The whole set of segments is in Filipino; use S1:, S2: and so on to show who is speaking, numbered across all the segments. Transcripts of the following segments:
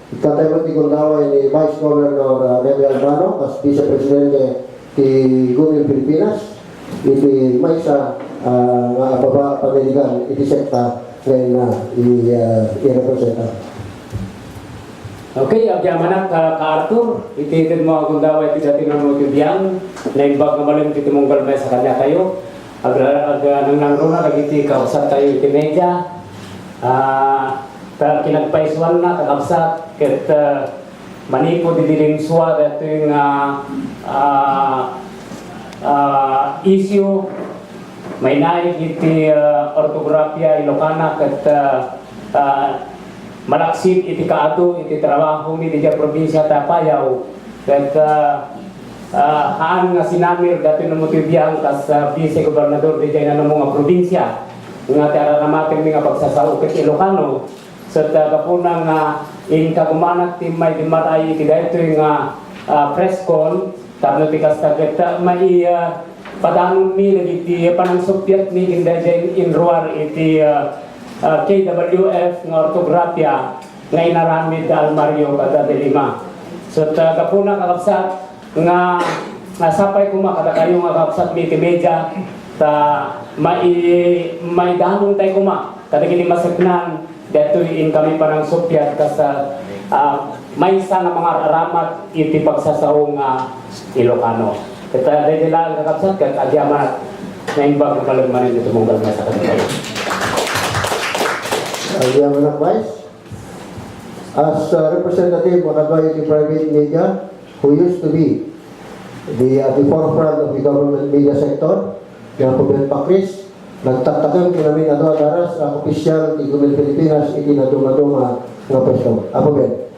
S1: Katay ti kundaway ni Vice Governor Remy Albano as Vice Presidente ti Gumil Pilipinas iti may sa nga baba pamiligan iti sekta ngayon na i-representa.
S2: Okay, agyaman ka Arthur, ititid mo akong daway iti dati ng notibiyang na imbag na malim iti mong galmay sa kanya kayo nang nangruna nagiti kausap tayo iti media kinagpaiswan na kakabsat ket manipo di diling suwa dito yung issue may naik iti ortografia Ilocana ket malaksit iti kaado iti trabaho mi di probinsya Tapayaw ket haan nga sinamir dati ng motibiyang kas vice gobernador di na mga probinsya nga tararamating mi nga pagsasao ket Ilocano sa kapuna nga in kagumanat ti may dimaray iti dayto nga press con tapno ti kas ket may padanon mi iti panangsupyat mi in ruar iti KWF nga ortografia nga inaramid al Mario kada de Lima. So kapuna kakabsat nga sapay kuma kada kayo nga kakabsat iti media ta may danong tay kuma kada kini masaknan dito in kami parang supyat kasa may isa nga mga aramat iti pagsasahong Ilocano. Kita dahil lang kakabsat kat adyaman na imbag na kalagmanin dito mong galmay sa kanila.
S1: Agyaman Vice, as representative of the private media who used to be the forefront of the government media sector, yung Pubel Pakris, nagtatagang kinamin daras ang opisyal ng Gumil Pilipinas iti na dumaduma ng pwesto. Pubel.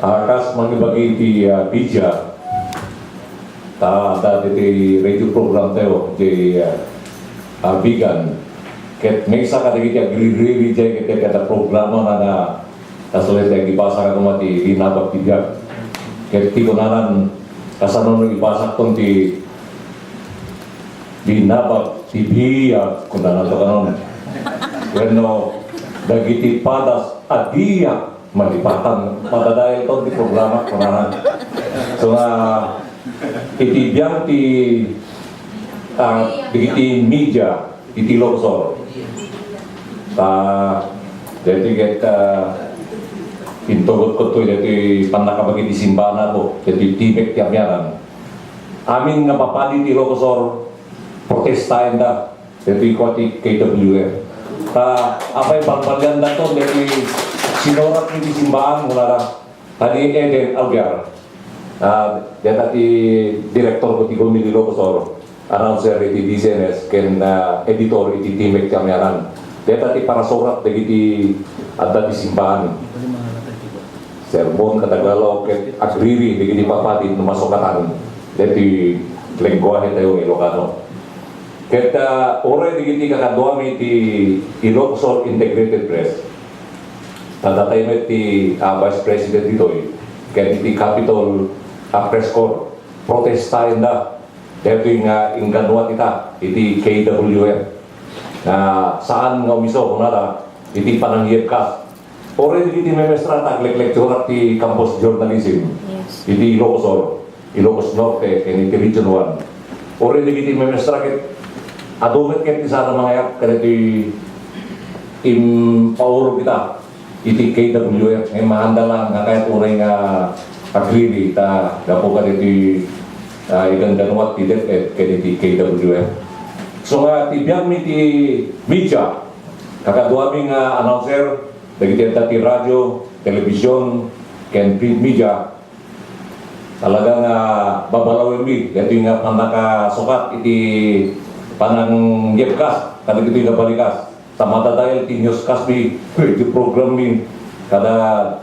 S3: Kas magibagi iti media dati ti radio program tayo di bigan ket may isa ka dagiti agriri ket kada programa na kasulit ang ipasa ka mati ginabag ti biag ket ti kunanan kasano no ipasa ton ti ginabag ti biag kunanan to kanon wenno dagiti padas adiya malipatan madadayal ton ti programa kunanan so iti biyang iti media iti Luzon dati ket pintugot ko to dati panakabagi ti simbahan ako dati tibek ti amyaran amin nga papali ti Luzon protestahin da dati ko ti KWF apay pagpalyan da to dati sinorat ti simbahan mula tadi Eden Algar data ti direktor ko ti Gumil Ilocos announcer iti DCNS ken editor iti Timek Kamyaran data ti parasurat dagiti adda ti simbahan sermon katagalaw ket agriri dagiti papati numasukatan dati lengguahe tayo Ilocano ket ore dagiti kakaduami ti Ilocos Integrated Press tadatay met ti Vice President ditoy ket ti Capitol press corps protestahin da dito yung inganuat ita iti KWF na saan nga umiso kung nada iti pananghiyap kas ore iti memestra taglek-lecture ti campus journalism iti Ilocos Norte ken iti Region 1 ore iti memestra ket adumet ket ti sana mga yak ket iti impauro kita iti KWF ngay mahanda lang nga kaya tunay nga agriri ta dapo ka iti igandanuat ti DepEd ken iti KWF so nga ti biag mi ti media kakaduami nga announcer dagiti ti radio, telebisyon ken print media talagang babalawin mi dito nga panakasukat iti panangyepkas kadagiti nga balikas tamata dahil ti newscast mi iti program mi kada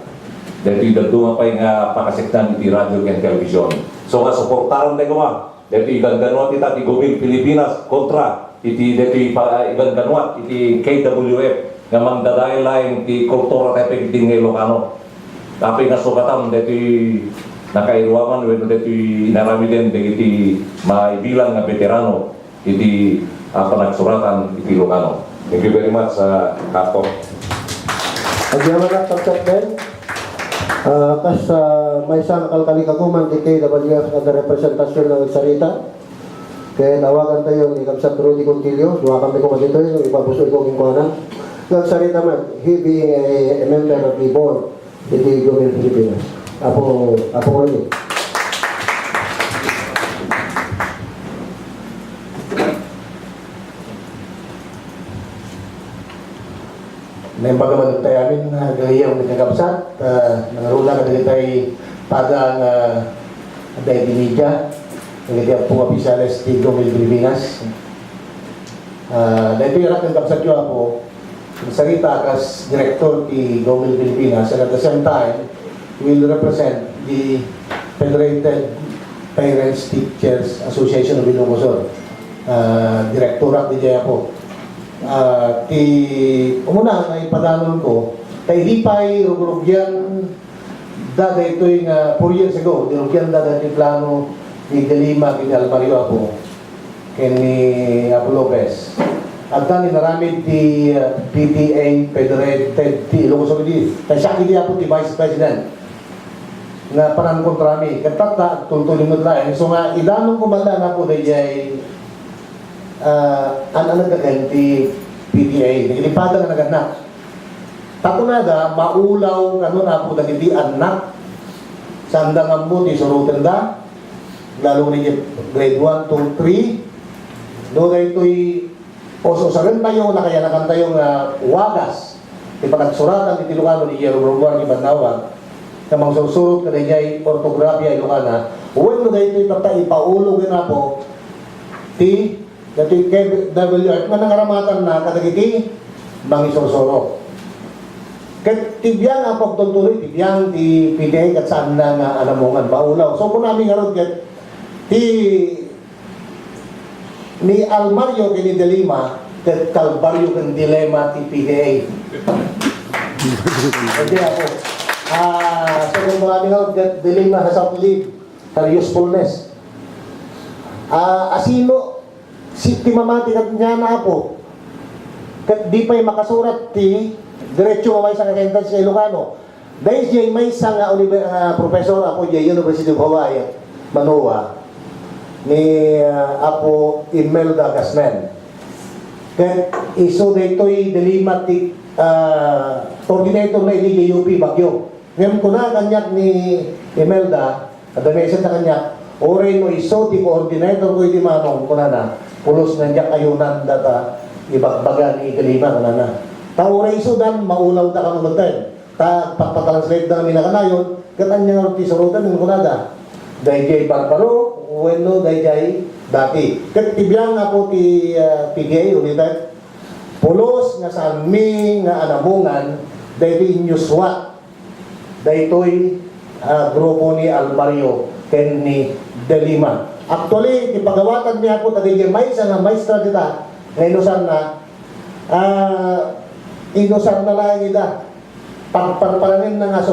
S3: dito dadunga pa yung pakasektan iti radio ken telebisyon. So suportaron tayo dito iganganuat ita ti Gumil Pilipinas kontra iti dito iganganuat iti KWF nga mangdadayo laing ti kultura tayo iti Ilocano. Tapi nga sukatan dito nakairuaman when dito inarami din dito maibilang nga veterano iti panagsuratan iti Ilocano. Thank you very much, Kato.
S1: Agyaman at pagkakben, kas may isang kalkalikaguman di KWF na representasyon ng sarita. Kaya tawagan tayo ni Kapsat Rudy Contillo, duha kami ko dito yung ipapusoy ko kong kuhanan. Nagsarita man, he being a member of the board in the Government Pilipinas. Apo Rudy.
S4: Nembaga man tayo amin na gayang nagkakapsat, nangarula ka dali tayo pada nga dahil di media, hindi po apisales di Gomel Pilipinas. Dahil yung anak ng kapsat yun ako, salita kas director di Gomel Pilipinas, and at the same time, will represent the Federated Parents Teachers Association of Ilocos. Direktorat di Jaya po. Umuna ay padanon ko kay lipay rugyan dada ito yung 4 years ago rugyan dada yung plano ni Delima kay Almario ako kay ni Apo Lopez at tani naramid di PTA Federated di Ilocos Oriental kay siya kaya po di Vice President na parang kontrami katata tuntulin mo lain so nga idanong ko bala na po dahil ang nagkaganti PTA, nagilipada nga naganak. Tatunada, maulaw ano na po nagiti anak sa andangan mo di surutan da, lalo ni grade 1, 2, 3. Doon ay ito'y oso-sarin tayo na kaya nakan tayo nga wagas. Ipagsuratan ni Ilocano ni Jero Rombar ni Banawag na mga susurot ka na niya ortografia Ilocana. Uwan mo na ito'y tatay ipaulog na po ti dati KWR nga nangaramatan na kadagiti bangi sorsoro. Kat tibiyang apok tuntuloy, tibiyang ti PTA kat saan na nga anamongan baulaw. So kung namin nga kat ti ni Almario kini Delima kat Calvario kan dilema ti PTA. Hindi ako. So kung mga nga kat Delima sa South League sa usefulness. Asino si timamati kat niya na po kat di pa'y makasurat ti diretso mamay sa kakaitan sa Ilocano dahil siya may isang professor ako diya University of Hawaii Manoa ni Apo Imelda Gasmen kat iso na ito'y Delima ti coordinator na ili UP Baguio ngayon ko na kanyak ni Imelda at the message na kanyak oray mo iso ti coordinator ko iti manong ko na pulos na diyak ayunan data ibagbaga ni Delima kanana. Tao iso dan maulaw da kang magten. Ta pagpa-translate da kami na kanayon, katan niya ti surutan ng kunada. Dayjay Barbaro, wenno dayjay dati. Ket tibiyang nga po ti PTA united. Pulos nga salmi nga anamungan daytoy Newswat. Daytoy grupo ni Almario ken ni Delima. Actually, ipagawatan niya po tagay may isa nga maestra kita na inusan na inusan na lang ida pagparparanin na nga